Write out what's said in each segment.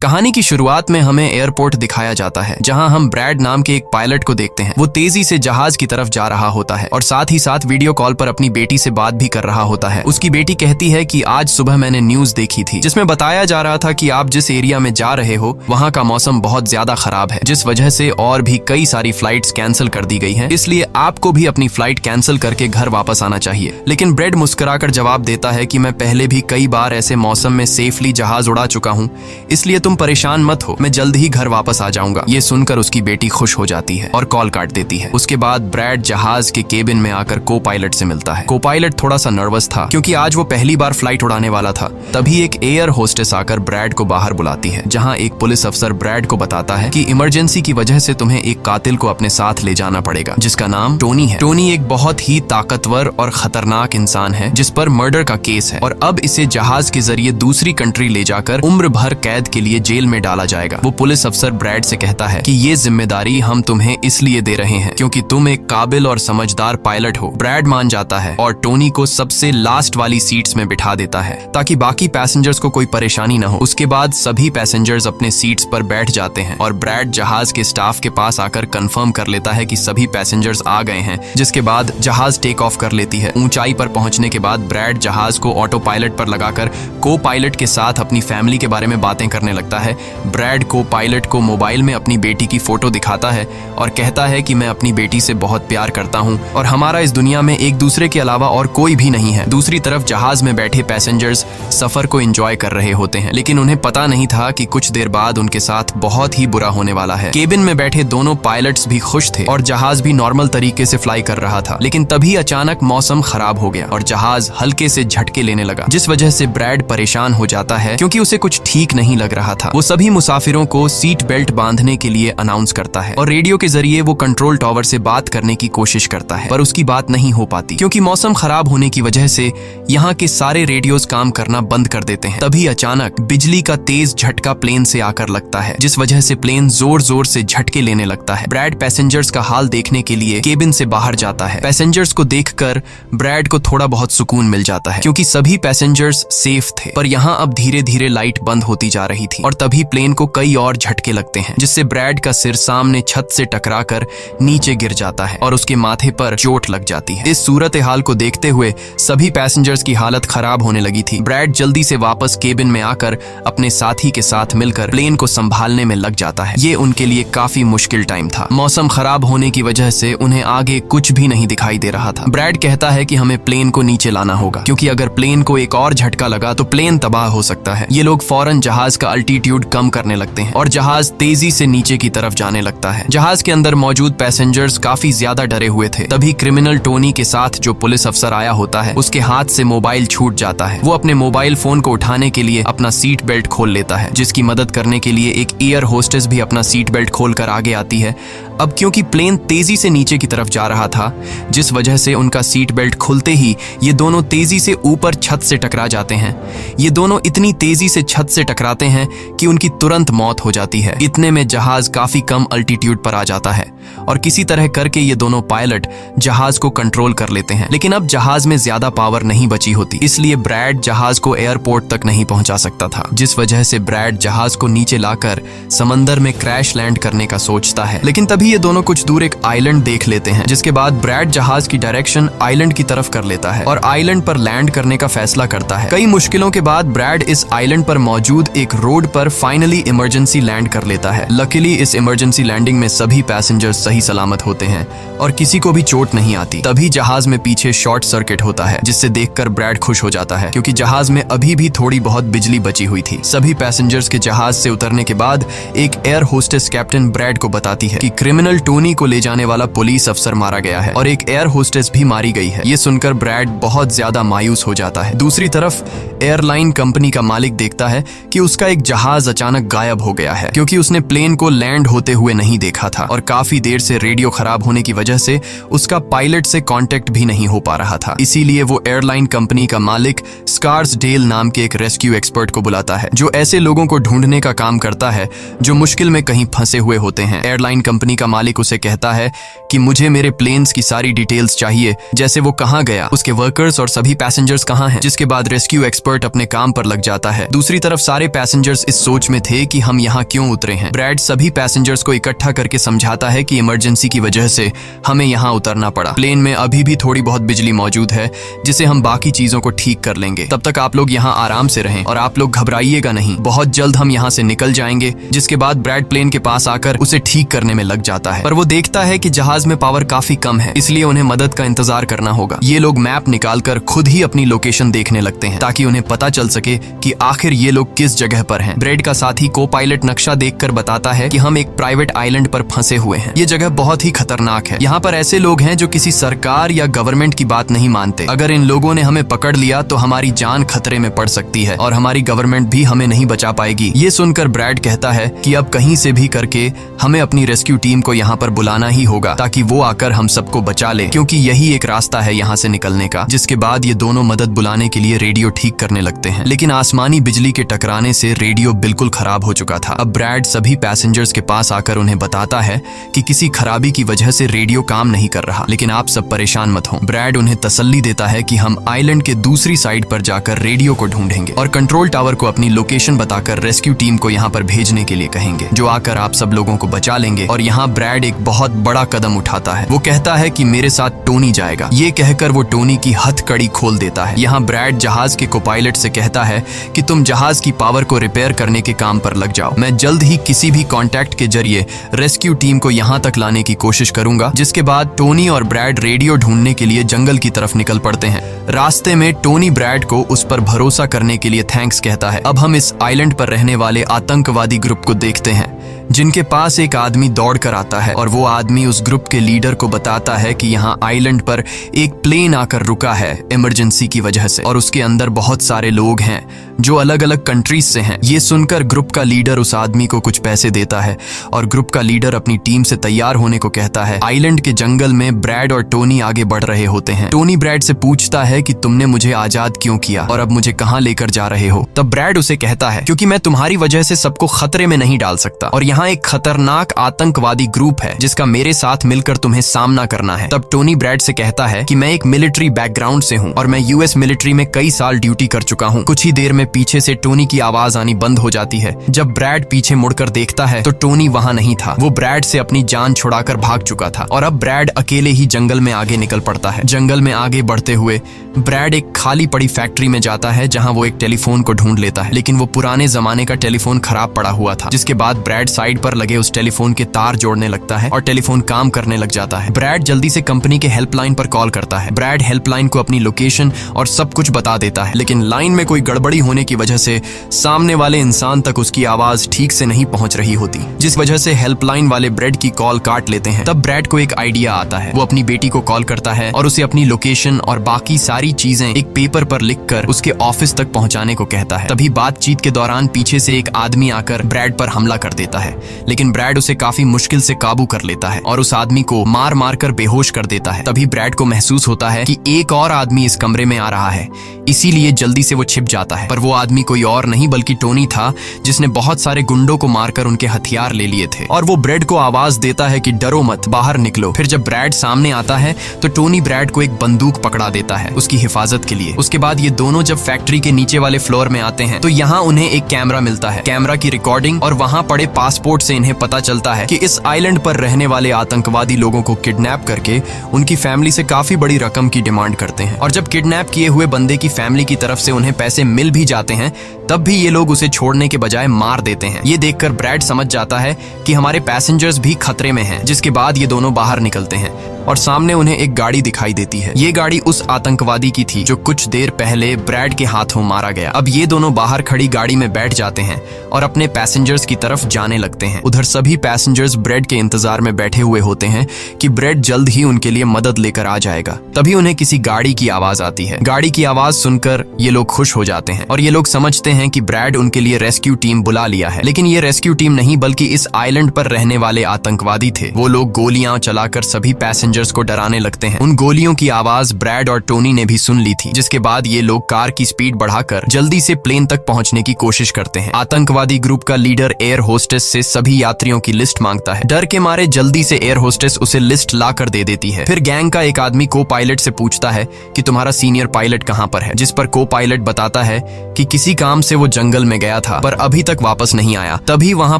कहानी की शुरुआत में हमें एयरपोर्ट दिखाया जाता है, जहां हम ब्रैड नाम के एक पायलट को देखते हैं। वो तेजी से जहाज की तरफ जा रहा होता है और साथ ही साथ वीडियो कॉल पर अपनी बेटी से बात भी कर रहा होता है। उसकी बेटी कहती है कि आज सुबह मैंने न्यूज देखी थी, जिसमें बताया जा रहा था कि आप जिस एरिया में जा रहे हो वहाँ का मौसम बहुत ज्यादा खराब है, जिस वजह से और भी कई सारी फ्लाइट्स कैंसिल कर दी गई हैं। इसलिए आपको भी अपनी फ्लाइट कैंसिल करके घर वापस आना चाहिए। लेकिन ब्रैड मुस्कुराकर जवाब देता है कि मैं पहले भी कई बार ऐसे मौसम में सेफली जहाज उड़ा चुका हूँ, इसलिए तुम परेशान मत हो, मैं जल्द ही घर वापस आ जाऊंगा। ये सुनकर उसकी बेटी खुश हो जाती है और कॉल काट देती है। उसके बाद ब्रैड जहाज के केबिन में आकर को पायलट से मिलता है। को पायलट थोड़ा सा नर्वस था क्योंकि आज वो पहली बार फ्लाइट उड़ाने वाला था। तभी एक एयर होस्टेस आकर ब्रैड को बाहर बुलाती है, जहां एक पुलिस अफसर ब्रैड को बताता है कि इमरजेंसी की वजह से तुम्हें एक कातिल को अपने साथ ले जाना पड़ेगा, जिसका नाम टोनी है। टोनी एक बहुत ही ताकतवर और खतरनाक इंसान है जिस पर मर्डर का केस है और अब इसे जहाज के जरिए दूसरी कंट्री ले जाकर उम्र भर कैद के लिए जेल में डाला जाएगा। वो पुलिस अफसर ब्रैड से कहता है कि ये जिम्मेदारी हम तुम्हें इसलिए दे रहे हैं क्योंकि तुम एक काबिल और समझदार पायलट हो। ब्रैड मान जाता है और टोनी को सबसे लास्ट वाली सीट्स में बिठा देता है ताकि बाकी पैसेंजर्स को कोई परेशानी न हो। उसके बाद सभी पैसेंजर्स अपने सीट्स पर बैठ जाते हैं और ब्रैड जहाज के स्टाफ के पास आकर कंफर्म कर लेता है कि सभी पैसेंजर्स आ गए हैं, जिसके बाद जहाज टेक ऑफ कर लेती है। ऊंचाई पर पहुंचने के बाद ब्रैड जहाज को ऑटो पायलट पर लगाकर को पायलट के साथ अपनी फैमिली के बारे में बातें करने लगता है। ब्रैड को पायलट को मोबाइल में अपनी बेटी की फोटो दिखाता है और कहता है कि मैं अपनी बेटी से बहुत प्यार करता हूं और हमारा इस दुनिया में एक दूसरे के अलावा और कोई भी नहीं है। दूसरी तरफ जहाज में बैठे पैसेंजर्स सफर को एंजॉय कर रहे होते हैं, लेकिन उन्हें पता नहीं था कि कुछ देर बाद उनके साथ बहुत ही बुरा होने वाला है। केबिन में बैठे दोनों पायलट्स भी खुश थे और जहाज भी नॉर्मल तरीके से फ्लाई कर रहा था, लेकिन तभी अचानक मौसम खराब हो गया और जहाज हल्के से झटके लेने लगा, जिस वजह से ब्रैड परेशान हो जाता है क्योंकि उसे कुछ ठीक नहीं लग रहा था। वो सभी मुसाफिरों को सीट बेल्ट बांधने के लिए अनाउंस करता है और रेडियो के जरिए वो कंट्रोल टावर से बात करने की कोशिश करता है, पर उसकी बात नहीं हो पाती क्योंकि मौसम खराब होने की वजह से यहाँ के सारे रेडियोस काम करना बंद कर देते हैं। तभी अचानक बिजली का तेज झटका प्लेन से आकर लगता है, जिस वजह से प्लेन जोर जोर से झटके लेने लगता है। ब्रैड पैसेंजर्स का हाल देखने के लिए केबिन से बाहर जाता है। पैसेंजर्स को देखकर ब्रैड को थोड़ा बहुत सुकून मिल जाता है क्योंकि सभी पैसेंजर्स सेफ थे, पर यहाँ अब धीरे धीरे लाइट बंद होती जा रही थी और तभी प्लेन को कई और झटके लगते हैं, जिससे ब्रैड का सिर सामने छत से टकराकर नीचे गिर जाता है और उसके माथे पर चोट लग जाती है। इस सूरत हाल को देखते हुए सभी पैसेंजर्स की हालत खराब होने लगी थी। ब्रैड जल्दी से वापस केबिन में आकर अपने साथी के साथ मिलकर प्लेन को संभालने में लग जाता है। ये उनके लिए काफी मुश्किल टाइम था। मौसम खराब होने की वजह से उन्हें आगे कुछ भी नहीं दिखाई दे रहा था। ब्रैड कहता है कि हमें प्लेन को नीचे लाना होगा क्योंकि अगर प्लेन को एक और झटका लगा तो प्लेन तबाह हो सकता है। ये लोग फौरन जहाज का अल्टीट्यूड कम करने लगते हैं और जहाज तेजी से नीचे की तरफ जाने लगता है। जहाज के अंदर मौजूद पैसेंजर्स काफी ज्यादा डरे हुए थे। तभी क्रिमिनल टोनी के साथ जो पुलिस अफसर आया होता है, उसके हाथ से मोबाइल छूट जाता है। वो अपने मोबाइल फोन को उठाने के लिए अपना सीट बेल्ट खोल लेता है, जिसकी मदद करने के लिए एक एयर होस्टेस भी अपना सीट बेल्ट खोलकर आगे आती है। अब क्योंकि प्लेन तेजी से नीचे की तरफ जा रहा था, जिस वजह से उनका सीट बेल्ट खुलते ही ये दोनों तेजी से ऊपर छत से टकरा जाते हैं। ये दोनों इतनी तेजी से छत से टकराते हैं कि उनकी तुरंत मौत हो जाती है। इतने में जहाज काफी कम अल्टीट्यूड पर आ जाता है और किसी तरह करके ये दोनों पायलट जहाज को कंट्रोल कर लेते हैं। लेकिन अब जहाज में ज्यादा पावर नहीं बची होती, इसलिए ब्रैड जहाज को एयरपोर्ट तक नहीं पहुंचा सकता था, जिस वजह से ब्रैड जहाज को नीचे लाकर समंदर में क्रैश लैंड करने का सोचता है। लेकिन तभी ये दोनों कुछ दूर एक आइलैंड देख लेते हैं, जिसके बाद ब्रैड जहाज की डायरेक्शन आइलैंड की तरफ कर लेता है और आइलैंड पर लैंड करने का फैसला करता है। कई मुश्किलों के बाद ब्रैड इस आइलैंड पर मौजूद एक रोड पर फाइनली इमरजेंसी लैंड कर लेता है। लकीली इस इमरजेंसी लैंडिंग में सभी पैसेंजर्स सही सलामत होते हैं और किसी को भी चोट नहीं आती। तभी जहाज में पीछे शॉर्ट सर्किट होता है, जिससे देखकर ब्रैड खुश हो जाता है क्योंकि जहाज में अभी भी थोड़ी बहुत बिजली बची हुई थी। सभी पैसेंजर्स के जहाज से उतरने के बाद एक एयर होस्टेस कैप्टन ब्रैड को बताती है कि क्रिमिनल टोनी को ले जाने वाला पुलिस अफसर मारा गया है और एक एयर होस्टेस भी मारी गई है। ये सुनकर ब्रैड बहुत ज्यादा मायूस हो जाता है। दूसरी तरफ एयरलाइन कंपनी का मालिक देखता है कि उसका एक जहाज अचानक गायब हो गया है क्योंकि उसने प्लेन को लैंड होते हुए नहीं देखा था और काफी देर से रेडियो खराब होने की वजह से उसका पायलट से कांटेक्ट भी नहीं हो पा रहा था। इसीलिए वो एयरलाइन कंपनी का मालिक स्कार्सडेल नाम के एक रेस्क्यू एक्सपर्ट को बुलाता है, जो ऐसे लोगों को ढूंढने का काम करता है जो मुश्किल में कहीं फंसे हुए होते हैं। एयरलाइन कंपनी का मालिक उसे कहता है कि मुझे मेरे प्लेन्स की सारी डिटेल्स चाहिए, जैसे वो कहाँ गया, उसके वर्कर्स और सभी पैसेंजर्स कहाँ हैं। जिसके बाद रेस्क्यू एक्सपर्ट अपने काम पर लग जाता है। दूसरी तरफ सारे पैसेंजर्स इस सोच में थे कि हम यहाँ क्यों उतरे हैं। ब्रैड सभी पैसेंजर्स को इकट्ठा करके समझाता है कि इमरजेंसी की वजह से हमें यहाँ उतरना पड़ा। प्लेन में अभी भी थोड़ी बहुत बिजली मौजूद है जिसे हम बाकी चीजों को ठीक कर लेंगे। तब तक आप लोग यहाँ आराम से रहें और आप लोग घबराइएगा नहीं, बहुत जल्द हम यहाँ से निकल जाएंगे। जिसके बाद ब्रैड प्लेन के पास आकर उसे ठीक करने में लग जाता है, पर वो देखता है कि जहाज में पावर काफी कम है, इसलिए उन्हें मदद का इंतजार करना होगा। ये लोग मैप निकालकर खुद ही अपनी लोकेशन देखने लगते हैं ताकि उन्हें पता चल सके कि आखिर ये लोग किस जगह पर हैं। ब्रैड का साथी को पायलट नक्शा देखकर बताता है कि हम एक प्राइवेट आइलैंड पर फंसे हुए हैं। ये जगह बहुत ही खतरनाक है। यहाँ पर ऐसे लोग हैं जो किसी सरकार या गवर्नमेंट की बात नहीं मानते। अगर इन लोगों ने हमें पकड़ लिया तो हमारी जान खतरे में पड़ सकती है और हमारी गवर्नमेंट भी हमें नहीं बचा पाएगी। ये सुनकर ब्रैड कहता है कि अब कहीं से भी करके हमें अपनी रेस्क्यू टीम को यहाँ पर बुलाना ही होगा ताकि वो आकर हम सबको बचा ले, क्योंकि यही एक रास्ता है यहाँ से निकलने का। जिसके बाद ये दोनों मदद बुलाने के लिए रेडियो ठीक करने लगते हैं, लेकिन आसमानी बिजली के टकराने से रेडियो बिल्कुल खराब हो चुका था। अब ब्रैड सभी पैसेंजर्स के पास आकर उन्हें बताता है कि किसी खराबी की वजह से रेडियो काम नहीं कर रहा, लेकिन आप सब परेशान मत हो। ब्रैड उन्हें तसल्ली देता है कि हम आइलैंड के दूसरी साइड पर जाकर रेडियो को ढूंढेंगे और कंट्रोल टावर को अपनी लोकेशन बताकर रेस्क्यू टीम को यहाँ पर भेजने के लिए कहेंगे, जो आकर आप सब लोगों को बचा लेंगे। और यहाँ ब्रैड एक बहुत बड़ा कदम उठाता है। वो कहता है कि मेरे साथ टोनी जाएगा। ये कहकर वो टोनी की हथकड़ी खोल देता है। यहाँ ब्रैड जहाज के कोपायलट से कहता है कि तुम जहाज की पावर को रिपेयर करने के काम पर लग जाओ। मैं जल्द ही किसी भी कॉन्टैक्ट के जरिए रेस्क्यू टीम को यहाँ तक लाने की कोशिश करूंगा। जिसके बाद टोनी और ब्रैड रेडियो ढूंढने के लिए जंगल की तरफ निकल पड़ते हैं। रास्ते में टोनी ब्रैड को उस पर भरोसा करने के लिए थैंक्स कहता है। अब हम इस आइलैंड पर रहने वाले आतंकवादी ग्रुप को देखते हैं, जिनके पास एक आदमी दौड़ कर आता है और वो आदमी उस ग्रुप के लीडर को बताता है कि यहाँ आइलैंड पर एक प्लेन आकर रुका है इमरजेंसी की वजह से और उसके अंदर बहुत सारे लोग हैं जो अलग अलग कंट्रीज से हैं। ये सुनकर ग्रुप का लीडर उस आदमी को कुछ पैसे देता है और ग्रुप का लीडर अपनी टीम से तैयार होने को कहता है। आइलैंड के जंगल में ब्रैड और टोनी आगे बढ़ रहे होते हैं। टोनी ब्रैड से पूछता है कि तुमने मुझे आजाद क्यों किया और अब मुझे कहाँ लेकर जा रहे हो। तब ब्रैड उसे कहता है क्योंकि मैं तुम्हारी वजह से सबको खतरे में नहीं डाल सकता और यहाँ एक खतरनाक आतंकवादी ग्रुप है जिसका मेरे साथ मिलकर तुम्हें सामना करना है। तब टोनी ब्रैड से कहता है कि मैं एक मिलिट्री बैकग्राउंड से हूँ और मैं यूएस मिलिट्री में कई साल ड्यूटी कर चुका हूँ। कुछ ही देर में पीछे से टोनी की आवाज आनी बंद हो जाती है। जब ब्रैड पीछे मुड़कर देखता है तो टोनी वहाँ नहीं था। वो ब्रैड से अपनी जान छुड़ाकर भाग चुका था और अब ब्रैड अकेले ही जंगल में आगे निकल पड़ता है। जंगल में आगे बढ़ते हुए ब्रैड एक खाली पड़ी फैक्ट्री में जाता है जहाँ वो एक टेलीफोन को ढूंढ लेता है, लेकिन वो पुराने जमाने का टेलीफोन खराब पड़ा हुआ था। जिसके बाद ब्रैड साइड पर लगे उस टेलीफोन के तार जोड़ने लगता है और टेलीफोन काम करने लग जाता है। ब्रैड जल्दी से कंपनी के हेल्पलाइन पर कॉल करता है। ब्रैड हेल्पलाइन को अपनी लोकेशन और सब कुछ बता देता है, लेकिन लाइन में कोई गड़बड़ी होने की वजह से सामने वाले इंसान तक उसकी आवाज ठीक से नहीं पहुंच रही होती, जिस वजह से हेल्पलाइन वाले ब्रैड की कॉल काट लेते हैं। तब ब्रैड को एक आइडिया आता है। वो अपनी बेटी को कॉल करता है और उसे अपनी लोकेशन और बाकी सारी चीजें एक पेपर पर लिखकर उसके ऑफिस तक पहुंचाने को कहता है। तभी बातचीत के दौरान पीछे से एक आदमी आकर ब्रैड पर हमला कर देता है, लेकिन ब्रैड उसे काफी मुश्किल से काबू कर लेता है और उस आदमी को मार मार कर बेहोश कर देता है। तभी ब्रैड को महसूस होता है कि एक और आदमी इस कमरे में आ रहा है, इसीलिए जल्दी से वो छिप जाता है। पर वो आदमी कोई और नहीं बल्कि टोनी था, जिसने बहुत सारे गुंडों को मारकर उनके हथियार ले लिए थे। और वो ब्रैड को आवाज देता है कि डरो मत, बाहर निकलो। फिर जब ब्रैड सामने आता है तो टोनी ब्रैड को एक बंदूक पकड़ा देता है उसकी हिफाजत के लिए। उसके बाद ये दोनों जब फैक्ट्री के नीचे वाले फ्लोर में आते हैं तो यहाँ उन्हें एक कैमरा मिलता है, कैमरा की रिकॉर्डिंग और वहाँ पड़े पासपोर्ट से इन्हें पता चलता है कि इस आइलैंड पर रहने वाले आतंकवादी लोगों को किडनैप करके उनकी फैमिली से काफी बड़ी रकम की डिमांड करते हैं। और जब किडनैप किए हुए बंदे की फैमिली की तरफ से उन्हें पैसे मिल भी जाते हैं तब भी ये लोग उसे छोड़ने के बजाय मार देते हैं। ये देखकर ब्रैड समझ जाता है कि हमारे पैसेंजर्स भी खतरे में हैं। जिसके बाद ये दोनों बाहर निकलते हैं और सामने उन्हें एक गाड़ी दिखाई देती है। ये गाड़ी उस आतंकवादी की थी जो कुछ देर पहले ब्रैड के हाथों मारा गया। अब ये दोनों बाहर खड़ी गाड़ी में बैठ जाते हैं और अपने पैसेंजर्स की तरफ जाने लगते हैं। उधर सभी पैसेंजर्स ब्रैड के इंतजार में बैठे हुए होते हैं कि ब्रैड जल्द ही उनके लिए मदद लेकर आ जाएगा। तभी उन्हें किसी गाड़ी की आवाज आती है। गाड़ी की आवाज सुनकर ये लोग खुश हो जाते हैं और ये लोग समझते हैं कि ब्रैड उनके लिए रेस्क्यू टीम बुला लिया है। लेकिन ये रेस्क्यू टीम नहीं बल्कि इस आइलैंड पर रहने वाले आतंकवादी थे। वो लोग गोलियां चलाकर सभी पैसेंजर्स पैसेंजर्स को डराने लगते हैं। उन गोलियों की आवाज ब्रैड और टोनी ने भी सुन ली थी, जिसके बाद ये लोग कार की स्पीड बढ़ाकर जल्दी से प्लेन तक पहुंचने की कोशिश करते हैं। आतंकवादी ग्रुप का लीडर एयर होस्टेस से सभी यात्रियों की लिस्ट मांगता है। डर के मारे जल्दी से एयर होस्टेस उसे लिस्ट ला कर दे देती है। फिर गैंग का एक आदमी को पायलट से पूछता है कि तुम्हारा सीनियर पायलट कहां पर है, जिस पर को पायलट बताता है कि किसी काम से वो जंगल में गया था पर अभी तक वापस नहीं आया। तभी वहां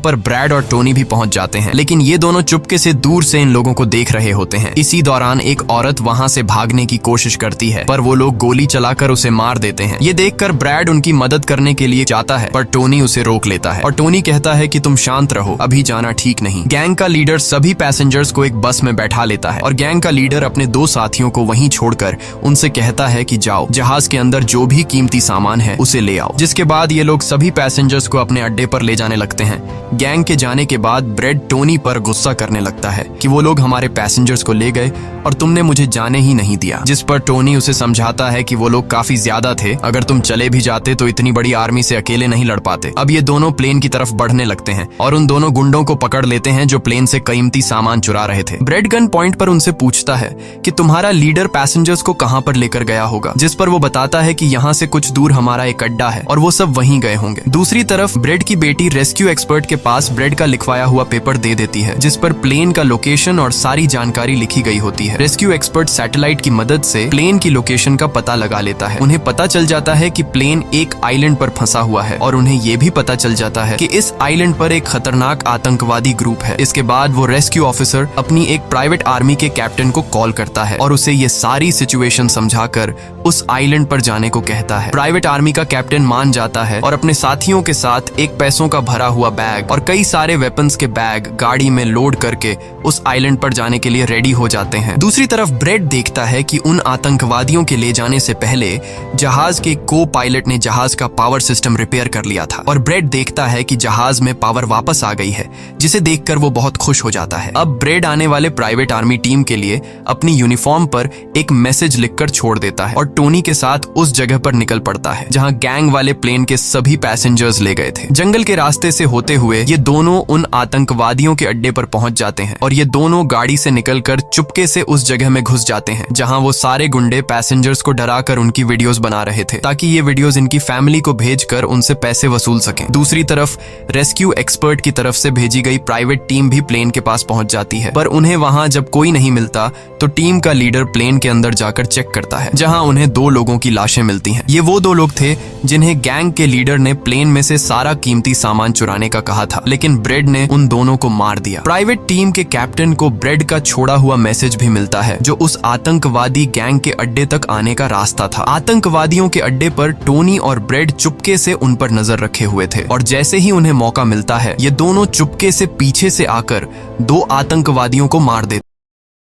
पर ब्रैड और टोनी भी पहुंच जाते हैं, लेकिन ये दोनों चुपके से दूर से इन लोगों को देख रहे होते हैं। इसी दौरान एक औरत वहां से भागने की कोशिश करती है, पर वो लोग गोली चलाकर उसे मार देते हैं। ये देखकर ब्रैड उनकी मदद करने के लिए जाता है, पर टोनी उसे रोक लेता है और टोनी कहता है कि तुम शांत रहो, अभी जाना ठीक नहीं। गैंग का लीडर सभी पैसेंजर्स को एक बस में बैठा लेता है और गैंग का लीडर अपने 2 साथियों को वहीं छोड़कर उनसे कहता है कि जाओ, जहाज के अंदर जो भी कीमती सामान है उसे ले आओ। जिसके बाद ये लोग सभी पैसेंजर्स को अपने अड्डे पर ले जाने लगते हैं। गैंग के जाने के बाद ब्रेड टोनी पर गुस्सा करने लगता है कि वो लोग हमारे पैसेंजर्स को ले गए और तुमने मुझे जाने ही नहीं दिया। जिस पर टोनी उसे समझाता है कि वो लोग काफी ज्यादा थे, अगर तुम चले भी जाते तो इतनी बड़ी आर्मी से अकेले नहीं लड़ पाते। अब ये दोनों प्लेन की तरफ बढ़ने लगते हैं और उन दोनों गुंडों को पकड़ लेते हैं जो प्लेन से कीमती सामान चुरा रहे थे। ब्रेड गन पॉइंट पर उनसे पूछता है कि तुम्हारा लीडर पैसेंजर्स को कहां पर लेकर गया होगा, जिस पर वो बताता है कि यहाँ से कुछ दूर हमारा एक अड्डा है और वो सब वहीं गए होंगे। दूसरी तरफ ब्रेड की बेटी रेस्क्यू एक्सपर्ट के पास ब्रेड का लिखवाया हुआ पेपर दे देती है, जिस पर प्लेन का लोकेशन और सारी जानकारी लिखी गई होती है। रेस्क्यू एक्सपर्ट सैटेलाइट की मदद से प्लेन की लोकेशन का पता लगा लेता है। उन्हें पता चल जाता है कि प्लेन एक आइलैंड पर फंसा हुआ है और उन्हें ये भी पता चल जाता है कि इस आइलैंड पर एक खतरनाक आतंकवादी ग्रुप है। इसके बाद वो रेस्क्यू ऑफिसर अपनी एक प्राइवेट आर्मी के कैप्टन को कॉल करता है और उसे ये सारी सिचुएशन समझाकर उस आइलैंड पर जाने को कहता है। प्राइवेट आर्मी का कैप्टन मान जाता है और अपने साथियों के साथ एक पैसों का भरा हुआ बैग और कई सारे वेपन्स के बैग गाड़ी में लोड करके उस आइलैंड पर जाने के लिए रेडी हो जाते हैं। दूसरी तरफ ब्रेड देखता है कि उन आतंकवादियों के ले जाने से पहले जहाज के को पायलट ने जहाज का पावर सिस्टम रिपेयर कर लिया था और ब्रेड देखता है कि जहाज में पावर वापस आ गई है, जिसे देखकर वो बहुत खुश हो जाता है। अब ब्रेड आने वाले प्राइवेट आर्मी टीम के लिए अपनी यूनिफॉर्म पर एक मैसेज लिखकर छोड़ देता है और टोनी के साथ उस जगह पर निकल पड़ता है जहां गैंग वाले प्लेन के सभी पैसेंजर्स ले गए थे। जंगल के रास्ते से होते हुए ये दोनों उन आतंकवादियों के अड्डे पर पहुंच जाते हैं और ये दोनों गाड़ी से निकलकर चुपके से उस जगह में घुस जाते हैं जहां वो सारे गुंडे पैसेंजर्स को डराकर उनकी वीडियोस बना रहे थे ताकि ये वीडियोस इनकी फैमिली को भेजकर उनसे पैसे वसूल सकें। दूसरी तरफ रेस्क्यू एक्सपर्ट की तरफ से भेजी गई प्राइवेट टीम भी प्लेन के पास पहुंच जाती है, पर उन्हें वहां जब कोई नहीं मिलता तो टीम का लीडर प्लेन के अंदर जाकर चेक करता है जहां उन्हें 2 लोगों की लाशें मिलती हैं। ये वो 2 लोग थे जिन्हें गैंग के लीडर ने प्लेन में से सारा कीमती सामान चुराने का कहा था, लेकिन ब्रेड ने उन दोनों को मार दिया। प्राइवेट टीम के कैप्टन को ब्रेड का छोड़ा हुआ मैसेज भी मिलता है जो उस आतंकवादी गैंग के अड्डे तक आने का रास्ता था। आतंकवादियों के अड्डे पर टोनी और ब्रेड चुपके से उन पर नजर रखे हुए थे और जैसे ही उन्हें मौका मिलता है ये दोनों चुपके से पीछे से आकर 2 आतंकवादियों को मार देते